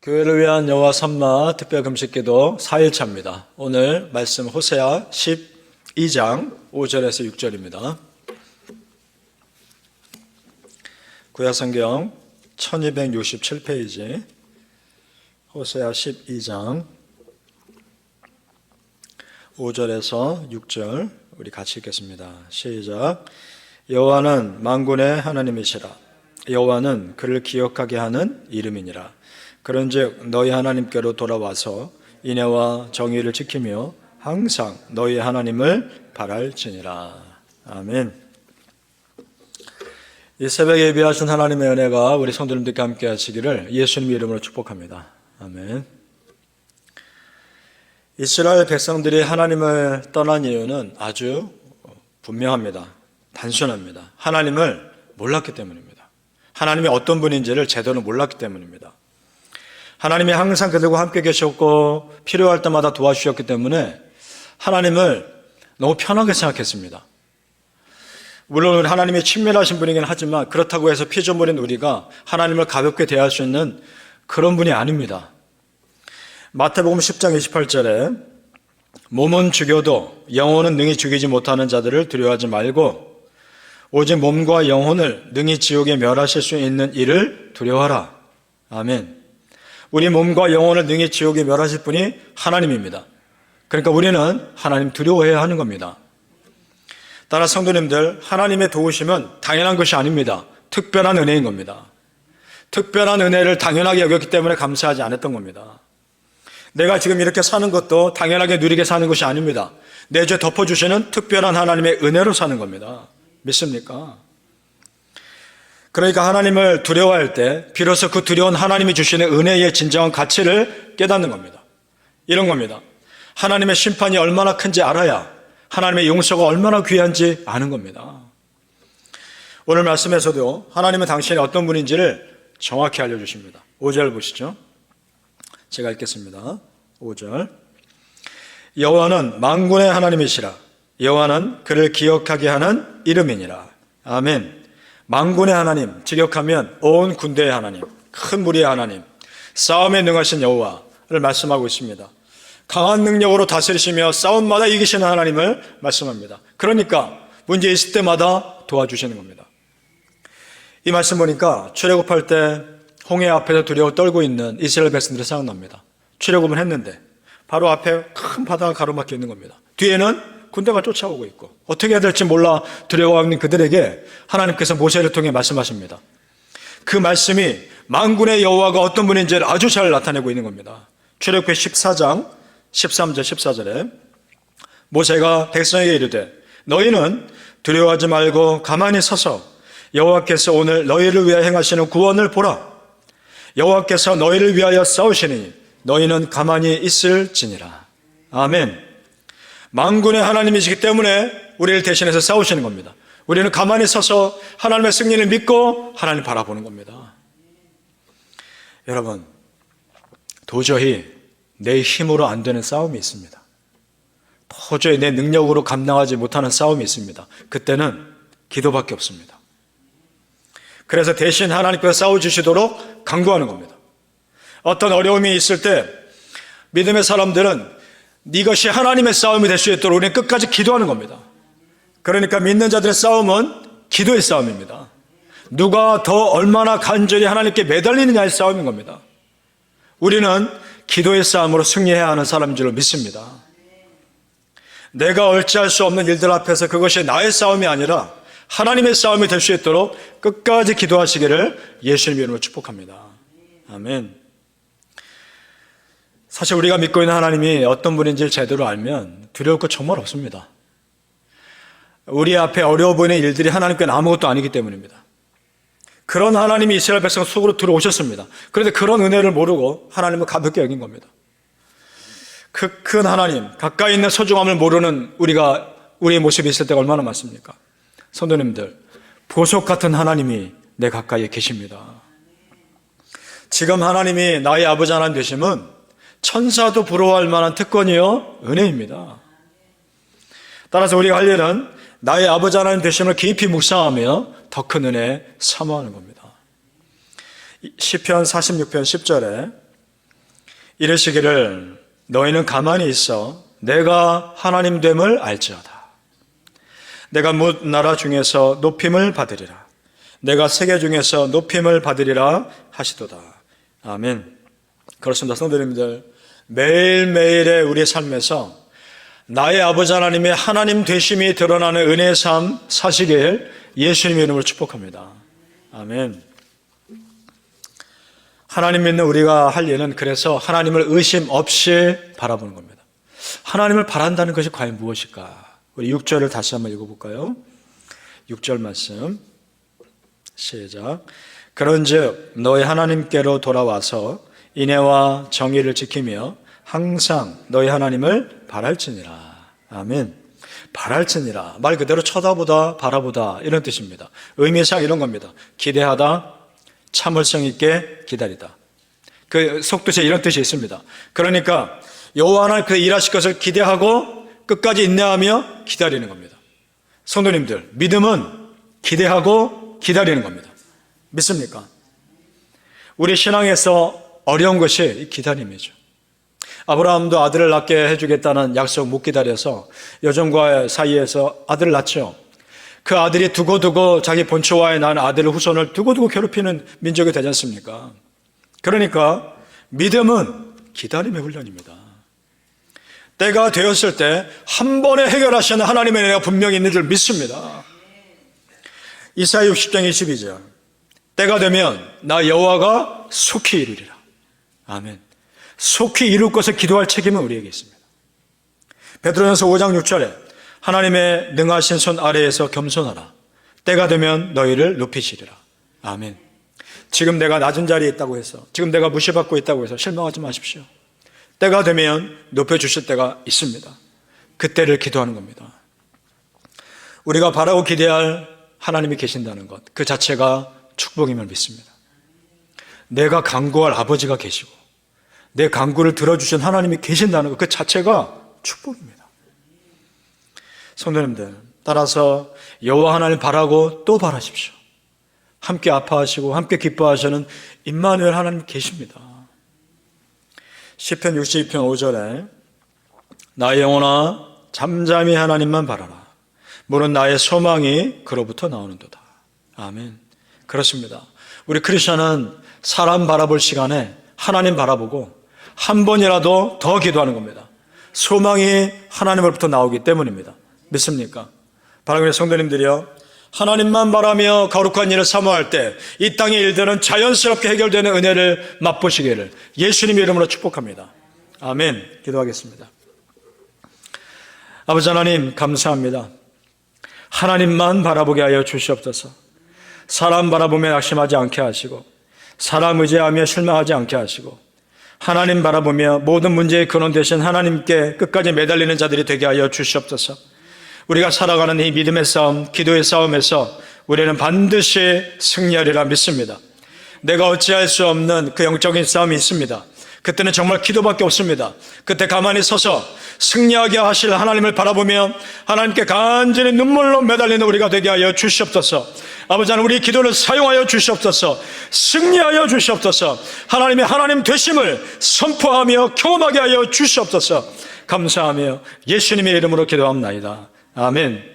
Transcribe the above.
교회를 위한 여호와 삼마 특별금식기도 4일차입니다. 오늘 말씀 호세아 12장 5절에서 6절입니다. 구약성경 1267페이지 호세아 12장 5절에서 6절 우리 같이 읽겠습니다. 시작. 여호와는 만군의 하나님이시라. 여호와는 그를 기억하게 하는 이름이니라. 그런즉 너희 하나님께로 돌아와서 인애와 정의를 지키며 항상 너희 하나님을 바랄지니라. 아멘. 이 새벽에 예비하신 하나님의 은혜가 우리 성도님들께 함께 하시기를 예수님 이름으로 축복합니다. 아멘. 이스라엘 백성들이 하나님을 떠난 이유는 아주 분명합니다. 단순합니다. 하나님을 몰랐기 때문입니다. 하나님이 어떤 분인지를 제대로 몰랐기 때문입니다. 하나님이 항상 그들과 함께 계셨고 필요할 때마다 도와주셨기 때문에 하나님을 너무 편하게 생각했습니다. 물론 하나님이 친밀하신 분이긴 하지만 그렇다고 해서 피조물인 우리가 하나님을 가볍게 대할 수 있는 그런 분이 아닙니다. 마태복음 10장 28절에 몸은 죽여도 영혼은 능히 죽이지 못하는 자들을 두려워하지 말고 오직 몸과 영혼을 능히 지옥에 멸하실 수 있는 이를 두려워하라. 아멘. 우리 몸과 영혼을 능히 지옥에 멸하실 분이 하나님입니다. 그러니까 우리는 하나님 두려워해야 하는 겁니다. 따라 성도님들, 하나님의 도우심은 당연한 것이 아닙니다. 특별한 은혜인 겁니다. 특별한 은혜를 당연하게 여겼기 때문에 감사하지 않았던 겁니다. 내가 지금 이렇게 사는 것도 당연하게 누리게 사는 것이 아닙니다. 내 죄 덮어주시는 특별한 하나님의 은혜로 사는 겁니다. 믿습니까? 그러니까 하나님을 두려워할 때 비로소 그 두려운 하나님이 주시는 은혜의 진정한 가치를 깨닫는 겁니다. 이런 겁니다. 하나님의 심판이 얼마나 큰지 알아야 하나님의 용서가 얼마나 귀한지 아는 겁니다. 오늘 말씀에서도 하나님은 당신이 어떤 분인지를 정확히 알려주십니다. 5절 보시죠. 제가 읽겠습니다. 5절. 여호와는 만군의 하나님이시라. 여호와는 그를 기억하게 하는 이름이니라. 아멘. 만군의 하나님, 직역하면 온 군대의 하나님, 큰 무리의 하나님, 싸움에 능하신 여호와를 말씀하고 있습니다. 강한 능력으로 다스리시며 싸움마다 이기시는 하나님을 말씀합니다. 그러니까 문제 있을 때마다 도와주시는 겁니다. 이 말씀 보니까 출애굽할 때 홍해 앞에서 두려워 떨고 있는 이스라엘 백성들이 생각납니다. 출애굽은 했는데 바로 앞에 큰 바다가 가로막혀 있는 겁니다. 뒤에는 군대가 쫓아오고 있고 어떻게 해야 될지 몰라 두려워하는 그들에게 하나님께서 모세를 통해 말씀하십니다. 그 말씀이 만군의 여호와가 어떤 분인지를 아주 잘 나타내고 있는 겁니다. 출애굽기 14장 13절 14절에 모세가 백성에게 이르되 너희는 두려워하지 말고 가만히 서서 여호와께서 오늘 너희를 위하여 행하시는 구원을 보라. 여호와께서 너희를 위하여 싸우시니 너희는 가만히 있을지니라. 아멘. 만군의 하나님이시기 때문에 우리를 대신해서 싸우시는 겁니다. 우리는 가만히 서서 하나님의 승리를 믿고 하나님 바라보는 겁니다. 여러분, 도저히 내 힘으로 안 되는 싸움이 있습니다. 도저히 내 능력으로 감당하지 못하는 싸움이 있습니다. 그때는 기도밖에 없습니다. 그래서 대신 하나님께서 싸워주시도록 강구하는 겁니다. 어떤 어려움이 있을 때 믿음의 사람들은 이것이 하나님의 싸움이 될 수 있도록 우리는 끝까지 기도하는 겁니다. 그러니까 믿는 자들의 싸움은 기도의 싸움입니다. 누가 더 얼마나 간절히 하나님께 매달리느냐의 싸움인 겁니다. 우리는 기도의 싸움으로 승리해야 하는 사람인 줄 믿습니다. 내가 어찌할 수 없는 일들 앞에서 그것이 나의 싸움이 아니라 하나님의 싸움이 될 수 있도록 끝까지 기도하시기를 예수님 이름으로 축복합니다. 아멘. 사실 우리가 믿고 있는 하나님이 어떤 분인지를 제대로 알면 두려울 것 정말 없습니다. 우리 앞에 어려워 보이는 일들이 하나님께는 아무것도 아니기 때문입니다. 그런 하나님이 이스라엘 백성 속으로 들어오셨습니다. 그런데 그런 은혜를 모르고 하나님을 가볍게 여긴 겁니다. 그 큰 하나님, 가까이 있는 소중함을 모르는 우리의 모습이 있을 때가 얼마나 많습니까? 성도님들, 보석 같은 하나님이 내 가까이에 계십니다. 지금 하나님이 나의 아버지 하나님 되심은 천사도 부러워할 만한 특권이요 은혜입니다. 따라서 우리가 할 일은 나의 아버지 하나님 되심을 깊이 묵상하며 더 큰 은혜 사모하는 겁니다. 시편 46편 10절에 이르시기를 너희는 가만히 있어 내가 하나님 됨을 알지어다. 내가 뭇 나라 중에서 높임을 받으리라. 내가 세계 중에서 높임을 받으리라 하시도다. 아멘. 그렇습니다. 성도님들, 매일매일의 우리의 삶에서 나의 아버지 하나님의 하나님 되심이 드러나는 은혜의 삶 사시길 예수님의 이름으로 축복합니다. 아멘. 하나님 믿는 우리가 할 일은 그래서 하나님을 의심 없이 바라보는 겁니다. 하나님을 바란다는 것이 과연 무엇일까? 우리 6절을 다시 한번 읽어볼까요? 6절 말씀 시작. 그런즉 너희 하나님께로 돌아와서 인애와 정의를 지키며 항상 너희 하나님을 바랄지니라. 아멘. 바랄지니라. 말 그대로 쳐다보다 바라보다 이런 뜻입니다. 의미상 이런 겁니다. 기대하다, 참을성 있게 기다리다. 그 속뜻에 이런 뜻이 있습니다. 그러니까 여호와 하나님 그 일하실 것을 기대하고 끝까지 인내하며 기다리는 겁니다. 성도님들, 믿음은 기대하고 기다리는 겁니다. 믿습니까? 우리 신앙에서 어려운 것이 기다림이죠. 아브라함도 아들을 낳게 해주겠다는 약속 못 기다려서 여종과 사이에서 아들을 낳죠. 그 아들이 두고두고 자기 본초와의 난 아들의 후손을 두고두고 괴롭히는 민족이 되지 않습니까? 그러니까 믿음은 기다림의 훈련입니다. 때가 되었을 때 한 번에 해결하시는 하나님의 은혜가 분명히 있는 줄 믿습니다. 이사야 60장 22절. 때가 되면 나 여호와가 속히 이루리라. 아멘. 속히 이룰 것을 기도할 책임은 우리에게 있습니다. 베드로전서 5장 6절에 하나님의 능하신 손 아래에서 겸손하라. 때가 되면 너희를 높이시리라. 아멘. 지금 내가 낮은 자리에 있다고 해서, 지금 내가 무시받고 있다고 해서 실망하지 마십시오. 때가 되면 높여주실 때가 있습니다. 그때를 기도하는 겁니다. 우리가 바라고 기대할 하나님이 계신다는 것, 그 자체가 축복임을 믿습니다. 내가 간구할 아버지가 계시고 내 간구를 들어주신 하나님이 계신다는 것, 그 자체가 축복입니다. 성도님들, 따라서 여호와 하나님 바라고 또 바라십시오. 함께 아파하시고 함께 기뻐하시는 임마누엘 하나님 계십니다. 시편 62편 5절에 나의 영혼아 잠잠히 하나님만 바라라. 물은 나의 소망이 그로부터 나오는도다. 아멘. 그렇습니다. 우리 크리스천은 사람 바라볼 시간에 하나님 바라보고 한 번이라도 더 기도하는 겁니다. 소망이 하나님으로부터 나오기 때문입니다. 믿습니까? 바라는 성도님들이요, 하나님만 바라며 거룩한 일을 사모할 때 이 땅의 일들은 자연스럽게 해결되는 은혜를 맛보시기를 예수님의 이름으로 축복합니다. 아멘. 기도하겠습니다. 아버지 하나님 감사합니다. 하나님만 바라보게 하여 주시옵소서. 사람 바라보며 낙심하지 않게 하시고 사람 의지하며 실망하지 않게 하시고 하나님 바라보며 모든 문제의 근원 되신 하나님께 끝까지 매달리는 자들이 되게 하여 주시옵소서. 우리가 살아가는 이 믿음의 싸움, 기도의 싸움에서 우리는 반드시 승리하리라 믿습니다. 내가 어찌할 수 없는 그 영적인 싸움이 있습니다. 그때는 정말 기도밖에 없습니다. 그때 가만히 서서 승리하게 하실 하나님을 바라보며 하나님께 간절히 눈물로 매달리는 우리가 되게 하여 주시옵소서. 아버지 하나님, 우리 기도를 사용하여 주시옵소서. 승리하여 주시옵소서. 하나님의 하나님 되심을 선포하며 경험하게 하여 주시옵소서. 감사하며 예수님의 이름으로 기도합니다. 아멘.